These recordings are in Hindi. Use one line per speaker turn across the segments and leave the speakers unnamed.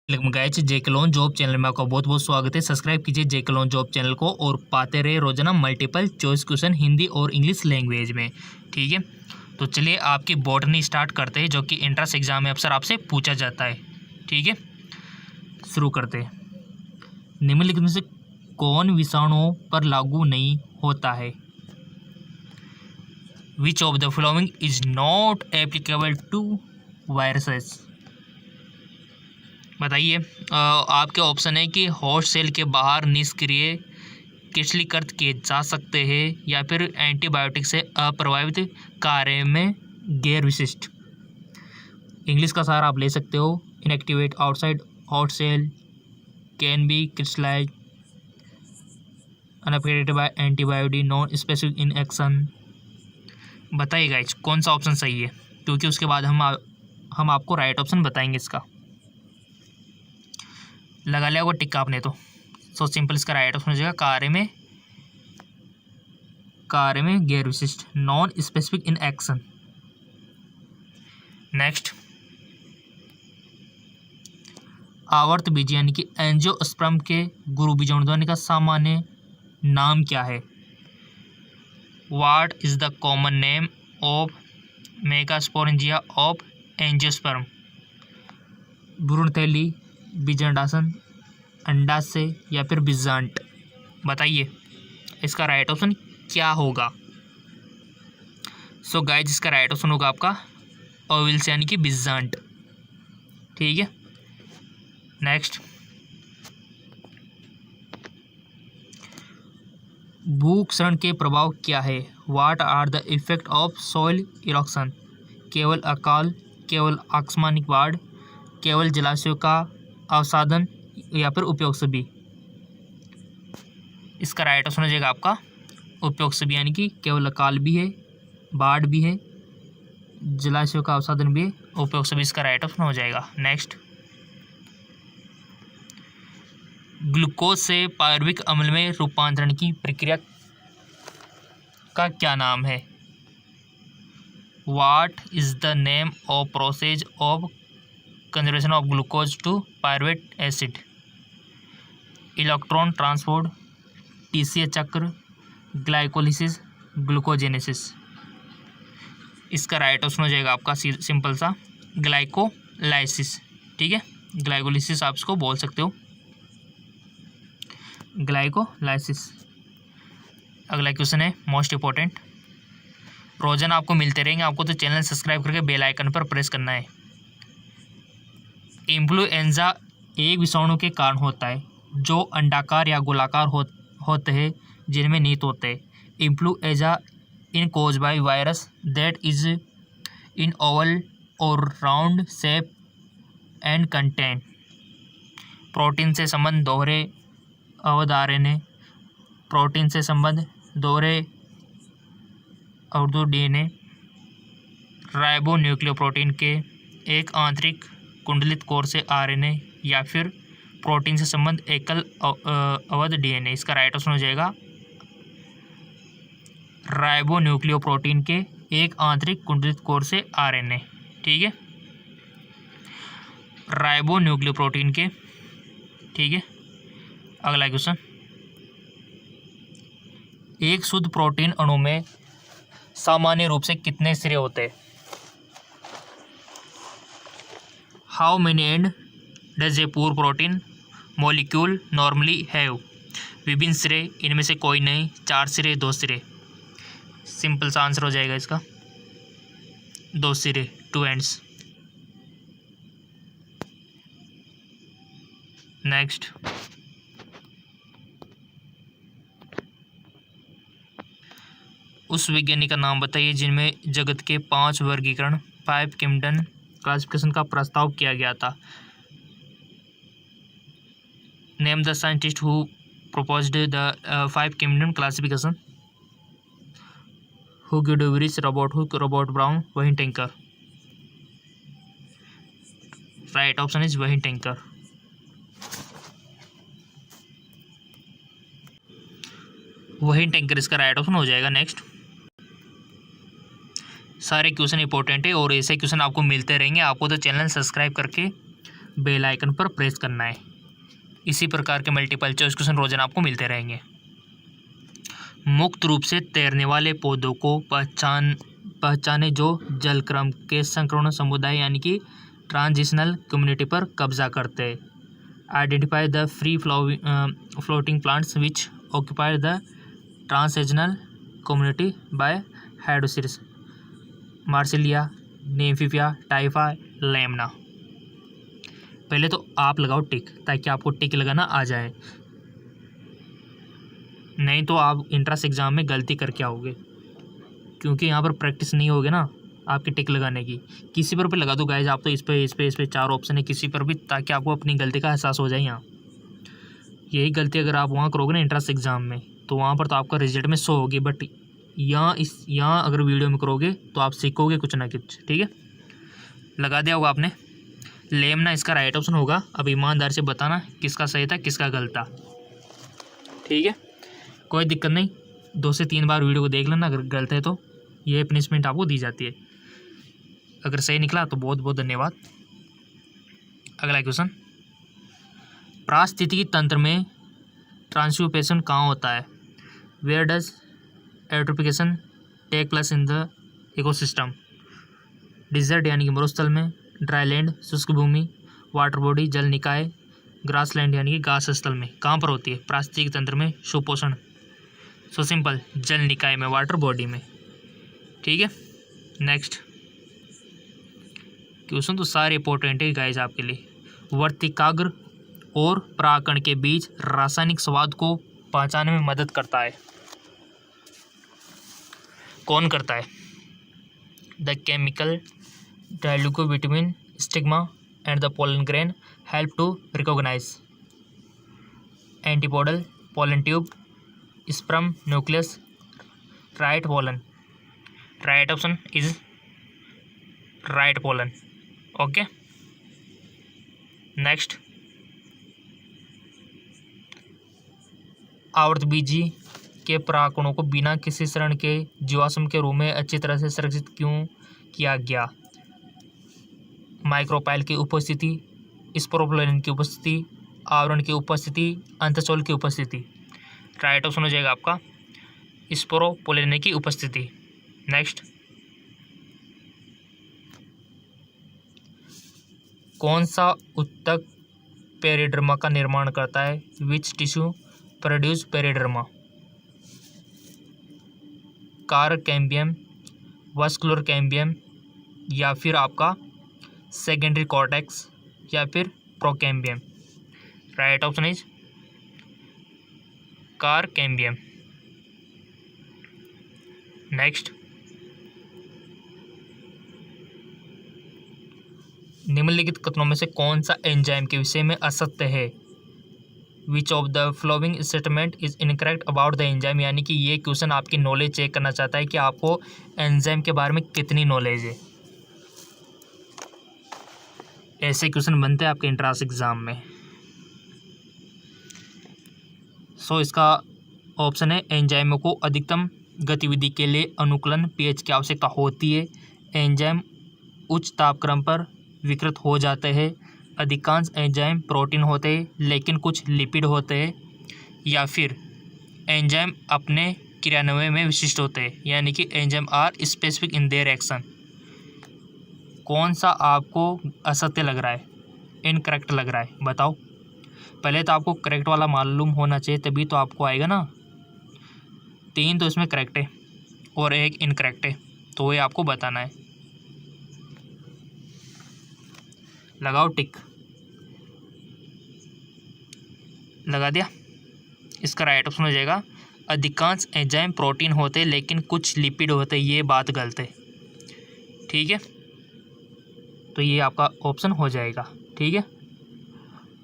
गाइस, जेके लोन जॉब चैनल में आपका बहुत बहुत स्वागत है। सब्सक्राइब कीजिए जेके लोन जॉब चैनल को और पाते रहे रोजाना मल्टीपल चॉइस क्वेश्चन हिंदी और इंग्लिश लैंग्वेज में। ठीक है, तो चलिए आपकी बॉटनी स्टार्ट करते हैं, जो कि एंट्रेंस एग्जाम में अक्सर आपसे पूछा जाता है। ठीक है, शुरू करते हैं। निम्नलिखित में से कौन विषाणुओं पर लागू नहीं होता है? Which of the following is not applicable to viruses? बताइए। आपके ऑप्शन है कि होस्ट सेल के बाहर निष्क्रिय क्रिस्टलीकृत किए जा सकते हैं, या फिर एंटीबायोटिक से अप्रभावित कार्य में गैर विशिष्ट। इंग्लिश का सहारा आप ले सकते हो। Inactivate outside host cell, can be crystallize, unaffected by antibiotic, non specific in action. बताइए गाइस कौन सा ऑप्शन सही है, क्योंकि उसके बाद हम आपको राइट ऑप्शन बताएंगे। इसका लगा लिया वो टिक्का आपने, तो सो सिंपल इसका राइट ऑप्शन हो जाएगा कार्य में गैर विशिष्ट, non specific in action. Next, आवर्त बीज यानी कि एंजियोस्पर्म के गुरु बीजाणुध्वनि का सामान्य नाम क्या है? What is the common name of megasporangia of angiosperm? भ्रूणथैली, बीजांडासन, अंडाशय या फिर बीजांड। बताइए इसका राइट ऑप्शन क्या होगा? सो गाइस, इसका राइट ऑप्शन होगा आपका ओविल्स यानी कि बीजांड। ठीक है, नेक्स्ट, भूक्षरण के प्रभाव क्या है? What are the effect of soil erosion? केवल अकाल, केवल आकस्मिक बाढ़, केवल जलाशयों का अवसादन या फिर उपयोग से भी? इसका राइट ऑप्शन हो जाएगा आपका उपयोग से भी, यानी कि केवल अकाल भी है, बाढ़ भी है, जलाशयों का अवसादन भी है, उपयोग से भी इसका राइट ऑप्शन हो जाएगा। नेक्स्ट, ग्लूकोज से पायरुविक अम्ल में रूपांतरण की प्रक्रिया का क्या नाम है? What is the name of process of conversion of glucose to pyruvate acid? Electron transport, TCA चक्र, ग्लाइकोलिसिस, ग्लूकोजेनेसिस। इसका राइट ऑप्शन हो जाएगा आपका सिंपल सा ग्लाइकोलाइसिस। ठीक है, ग्लाइकोलिसिस आप इसको बोल सकते हो, ग्लाइकोलाइसिस। अगला क्वेश्चन है मोस्ट इंपॉर्टेंट। रोजाना आपको मिलते रहेंगे, आपको तो चैनल सब्सक्राइब करके बेल आइकन पर प्रेस करना है। इन्फ्लुएंजा एक विषाणु के कारण होता है जो अंडाकार या गोलाकार होते हैं, जिनमें नीत होते हैं। Influenza in cause by virus that is in oval और round shape and contain protein से संबंध दोहरे अवध आरएनए, प्रोटीन से संबंध दोहरे अवधि डीएनए, राइबो न्यूक्लियोप्रोटीन के एक आंतरिक कुंडलित कोर से आरएनए, या फिर प्रोटीन से संबंध एकल अवध डीएनए। इसका राइट ऑप्शन हो जाएगा राइबो न्यूक्लियोप्रोटीन के एक आंतरिक कुंडलित कोर से आरएनए। ठीक है, राइबो न्यूक्लियोप्रोटीन के। ठीक है, अगला क्वेश्चन, एक शुद्ध प्रोटीन अणु में सामान्य रूप से कितने सिरे होते हैं? How many and does a पूर प्रोटीन मॉलिक्यूल नॉर्मली हैव? विभिन्न सिरे, इनमें से कोई नहीं, 4 सिरे, 2 सिरे। सिंपल सा आंसर हो जाएगा इसका 2 सिरे, 2 एंड्स। नेक्स्ट, उस वैज्ञानिक का नाम बताइए जिनमें जगत के 5 वर्गीकरण 5 किंगडम क्लासिफिकेशन का प्रस्ताव किया गया था। Name the scientist who proposed the 5 kingdom classification. Who Guidovich, Robert Hooke, Robert Brown, Wayne Tinker. Right option is Wayne Tinker. Wayne Tinker इसका राइट ऑप्शन हो जाएगा। नेक्स्ट, सारे क्वेश्चन इंपॉर्टेंट है और ऐसे क्वेश्चन आपको मिलते रहेंगे। आपको तो चैनल सब्सक्राइब करके बेल आइकन पर प्रेस करना है। इसी प्रकार के मल्टीपल चॉइस क्वेश्चन रोजाना आपको मिलते रहेंगे। मुक्त रूप से तैरने वाले पौधों को पहचाने जो जलक्रम के संक्रमण समुदाय यानी कि ट्रांजिशनल कम्युनिटी पर कब्जा करते हैं। Identify the free floating plants which occupy the transitional community by hydrosere Marsilea, Nymphaea, Typha, Lemna. पहले तो आप लगाओ टिक, ताकि आपको टिक लगाना आ जाए, नहीं तो आप इंट्रेंस एग्ज़ाम में गलती करके आओगे, क्योंकि यहाँ पर प्रैक्टिस नहीं होगी ना आपकी टिक लगाने की। किसी पर भी लगा दो गाइज आप, तो इस पे 4 ऑप्शन है, किसी पर भी, ताकि आपको अपनी गलती का एहसास हो जाए। यहाँ यही गलती अगर आप वहाँ करोगे ना इंट्रेंस एग्ज़ाम में, तो वहाँ पर तो आपका रिजल्ट में 100 होगी, बट यहाँ अगर वीडियो में करोगे तो आप सीखोगे कुछ ना कुछ। ठीक है, लगा दिया होगा आपने। लेमना इसका राइट ऑप्शन होगा। अब ईमानदार से बताना किसका सही था किसका गलत था। ठीक है, कोई दिक्कत नहीं, 2 से 3 बार वीडियो को देख लेना, अगर गलत है तो ये पनिशमेंट आपको दी जाती है। अगर सही निकला तो बहुत बहुत धन्यवाद। अगला क्वेश्चन, पारिस्थितिकी तंत्र में ट्रांसम्यूटेशन कहाँ होता है? Where does eutrophication take place in the ecosystem? Desert यानी कि मरुस्थल में, ड्राईलैंड शुष्क भूमि, वाटर बॉडी जल निकाय, ग्रासलैंड यानी कि घास स्थल में कहाँ पर होती है पारिस्थितिक तंत्र में सुपोषण? सो सिंपल, जल निकाय में, वाटर बॉडी में। ठीक है, नेक्स्ट क्वेश्चन तो सारे इंपॉर्टेंट है गाइस आपके लिए। वर्तिकाग्र और परागकण के बीच रासायनिक स्वाद को पहचानने में मदद करता है, कौन करता है? The chemical dialogue between stigma and the pollen grain help to recognize antipodal, pollen tube, sperm nucleus, right pollen. Right option is right pollen. Okay, next, आवर्तबीजी के परागकणों को बिना किसी शरण के जीवाश्म के रूप में अच्छी तरह से संरक्षित क्यों किया गया? माइक्रोपाइल की उपस्थिति, स्पोरोपोलिन की उपस्थिति, आवरण की उपस्थिति, अंतःशोल की उपस्थिति। राइट ऑप्शन हो जाएगा आपका स्पोरोपोलिन की उपस्थिति। नेक्स्ट, कौन सा उत्तक पेरिडर्मा का निर्माण करता है? Which tissue produce periderm? Cork cambium, vascular cambium, या फिर आपका सेकेंडरी कॉर्टेक्स, या फिर procambium? Right option is cork cambium. Next, निम्नलिखित कथनों में से कौन सा एंजाइम के विषय में असत्य है? Which of the following statement is incorrect about the enzyme? यानी कि ये क्वेश्चन आपकी नॉलेज चेक करना चाहता है कि आपको एंजाइम के बारे में कितनी नॉलेज है। ऐसे क्वेश्चन बनते हैं आपके एंट्रेंस एग्जाम में। सो इसका ऑप्शन है एंजाइमों को अधिकतम गतिविधि के लिए अनुकूलन पीएच की आवश्यकता होती है। एंजाइम उच्च तापक्रम पर विकृत हो जाते हैं। अधिकांश एंजाइम प्रोटीन होते हैं लेकिन कुछ लिपिड होते हैं। या फिर एंजाइम अपने क्रियान्वयन में विशिष्ट होते हैं, यानी कि enzyme are specific in their action. कौन सा आपको असत्य लग रहा है, इनकरेक्ट लग रहा है, बताओ। पहले तो आपको करेक्ट वाला मालूम होना चाहिए, तभी तो आपको आएगा ना। 3 तो इसमें करेक्ट है और 1 इनकरेक्ट है, तो ये आपको बताना है। लगाओ टिक, लगा दिया। इसका राइट ऑप्शन हो जाएगा अधिकांश एंजाइम प्रोटीन होते हैं लेकिन कुछ लिपिड होते हैं। ये बात गलत है, ठीक है, तो ये आपका ऑप्शन हो जाएगा। ठीक है,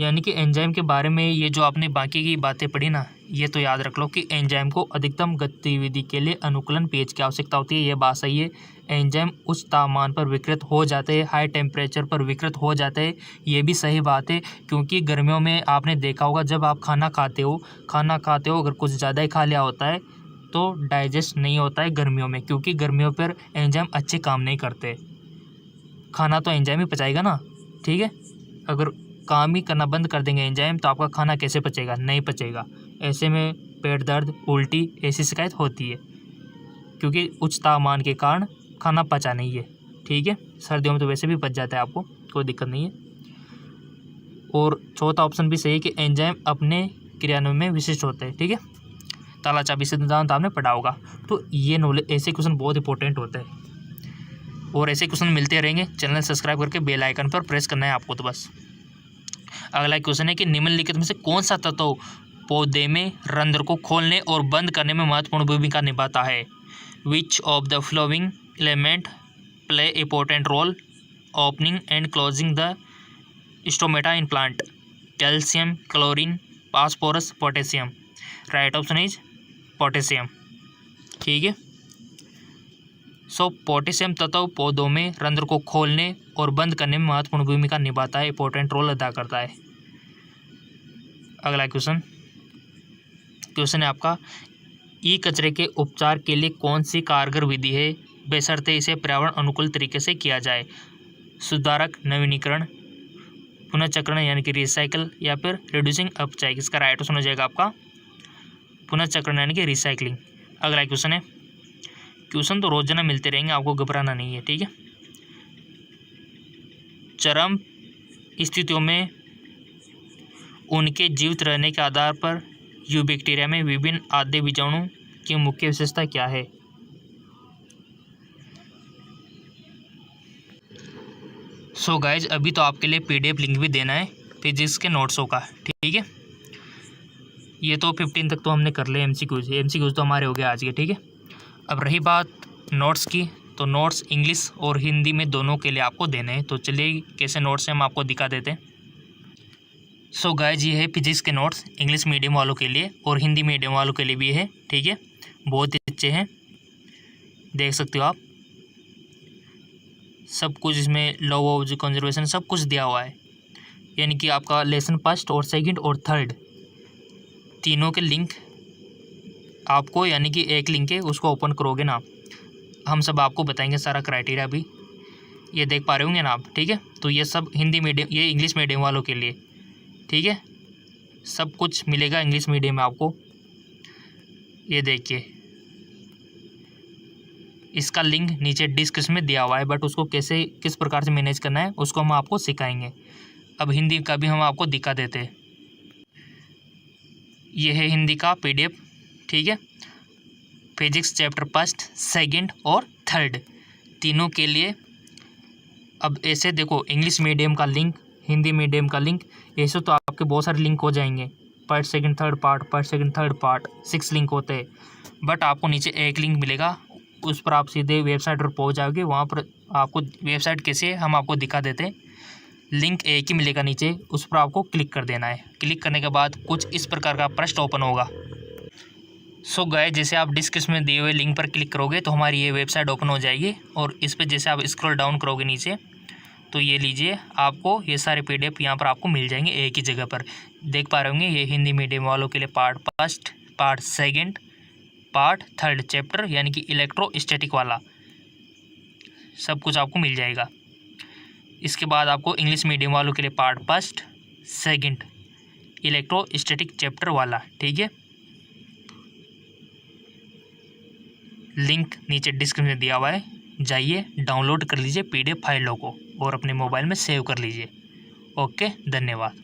यानी कि एंजाइम के बारे में ये जो आपने बाकी की बातें पढ़ी ना, ये तो याद रख लो कि एंजाइम को अधिकतम गतिविधि के लिए अनुकूलन पीएच की आवश्यकता होती है। ये बात सही है। एंजाइम उच्च तापमान पर विकृत हो जाते हैं, हाई टेम्परेचर पर विकृत हो जाते हैं, ये भी सही बात है। क्योंकि गर्मियों में आपने देखा होगा जब आप खाना खाते हो अगर कुछ ज़्यादा ही खा लिया होता है तो डाइजेस्ट नहीं होता है गर्मियों में, क्योंकि गर्मियों पर एंजाइम अच्छे काम नहीं करते। खाना तो एंजाइम ही पचाएगा ना, ठीक है। अगर काम ही करना बंद कर देंगे एंजाइम तो आपका खाना कैसे पचेगा, नहीं पचेगा। ऐसे में पेट दर्द, उल्टी ऐसी शिकायत होती है, क्योंकि उच्च तापमान के कारण खाना पचा नहीं है। ठीक है, सर्दियों में तो वैसे भी पच जाता है, आपको कोई दिक्कत नहीं है। और चौथा ऑप्शन भी सही है कि एंजाइम अपने क्रियान्वयन में विशिष्ट होते हैं। ठीक है, ताला चाबी सिद्धांत आपने पढ़ा होगा। तो ये नॉलेज, ऐसे क्वेश्चन बहुत इंपॉर्टेंट होते हैं और ऐसे क्वेश्चन मिलते रहेंगे। चैनल सब्सक्राइब करके बेल आइकन पर प्रेस करना है आपको। तो बस अगला क्वेश्चन है कि निम्नलिखित में से कौन सा तत्व पौधे में रंध्र को खोलने और बंद करने में महत्वपूर्ण भूमिका निभाता है। Which of the following element play important role opening and closing the stomata in plant. Calcium, chlorine, phosphorus, potassium. Right option is potassium. ठीक है, सो पोटेशियम तत्व पौधों में रंध्र को खोलने और बंद करने में महत्वपूर्ण भूमिका निभाता है, इंपॉर्टेंट रोल अदा करता है। अगला क्वेश्चन है आपका, ई कचरे के उपचार के लिए कौन सी कारगर विधि है, बशर्ते इसे पर्यावरण अनुकूल तरीके से किया जाए। सुधारक, नवीनीकरण, पुनर्चक्रण यानी कि रिसाइकल, या फिर रिड्यूसिंग अपचायक। इसका राइट ऑप्शन हो जाएगा आपका पुनर्चक्रण यानी कि रिसाइकलिंग। अगला क्वेश्चन है, क्वेश्चन तो रोजाना मिलते रहेंगे, आपको घबराना नहीं है। ठीक है, चरम स्थितियों में उनके जीवित रहने के आधार पर यूबैक्टीरिया में विभिन्न आद्य बीजाणु की मुख्य विशेषता क्या है। सो गाइज, अभी तो आपके लिए पीडीएफ लिंक भी देना है फिजिक्स के नोट्सों का। ठीक है, ये तो 15 तक तो हमने कर लिए एमसीक्यूज तो हमारे हो गए आज के। ठीक है, अब रही बात नोट्स की, तो नोट्स इंग्लिश और हिंदी में दोनों के लिए आपको देने हैं। तो चलिए कैसे नोट्स हैं हम आपको दिखा देते हैं। सो गाइज, ये है फिजिक्स के नोट्स इंग्लिश मीडियम वालों के लिए और हिंदी मीडियम वालों के लिए भी है। ठीक है, बहुत ही अच्छे हैं, देख सकते हो आप। सब कुछ इसमें लॉ ऑफ कंजर्वेशन सब कुछ दिया हुआ है, यानी कि आपका लेसन फर्स्ट और सेकंड और थर्ड तीनों के लिंक आपको, यानी कि एक लिंक है उसको ओपन करोगे ना, हम सब आपको बताएंगे सारा क्राइटेरिया भी, ये देख पा रहे होंगे ना आप। ठीक है, तो ये सब हिंदी मीडियम, ये इंग्लिश मीडियम वालों के लिए। ठीक है, सब कुछ मिलेगा इंग्लिश मीडियम में आपको। ये देखिए, इसका लिंक नीचे डिस्क्रिप्शन में दिया हुआ है, बट उसको कैसे किस प्रकार से मैनेज करना है उसको हम आपको सिखाएंगे। अब हिंदी का भी हम आपको दिखा देते हैं। ये है हिंदी का पीडीएफ। ठीक है, फिजिक्स चैप्टर फर्स्ट, सेकंड और थर्ड तीनों के लिए। अब ऐसे देखो, इंग्लिश मीडियम का लिंक, हिंदी मीडियम का लिंक, ऐसे तो आपके बहुत सारे लिंक हो जाएंगे, part second third part, part second third part, 6 link होते हैं। बट आपको नीचे एक लिंक मिलेगा, उस पर आप सीधे वेबसाइट पर पहुंच जाओगे। वहाँ पर आपको वेबसाइट कैसे है हम आपको दिखा देते हैं। लिंक एक ही मिलेगा नीचे, उस पर आपको क्लिक कर देना है। क्लिक करने के बाद कुछ इस प्रकार का पृष्ठ ओपन होगा। सो गाइस, जैसे आप डिस्क्रिप्शन में दिए हुए लिंक पर क्लिक करोगे तो हमारी ये वेबसाइट ओपन हो जाएगी, और इस पर जैसे आप स्क्रॉल डाउन करोगे नीचे, तो ये लीजिए, आपको ये सारे पीडीएफ यहाँ पर आपको मिल जाएंगे एक ही जगह पर। देख पा रहे होंगे, ये हिंदी मीडियम वालों के लिए part first, part second, part third chapter यानी कि इलेक्ट्रोस्टैटिक वाला सब कुछ आपको मिल जाएगा। इसके बाद आपको इंग्लिश मीडियम वालों के लिए part first, second, electrostatic chapter वाला। ठीक है, लिंक नीचे डिस्क्रिप्शन में दिया हुआ है, जाइए डाउनलोड कर लीजिए पीडीएफ फाइलों को और अपने मोबाइल में सेव कर लीजिए। ओके, धन्यवाद।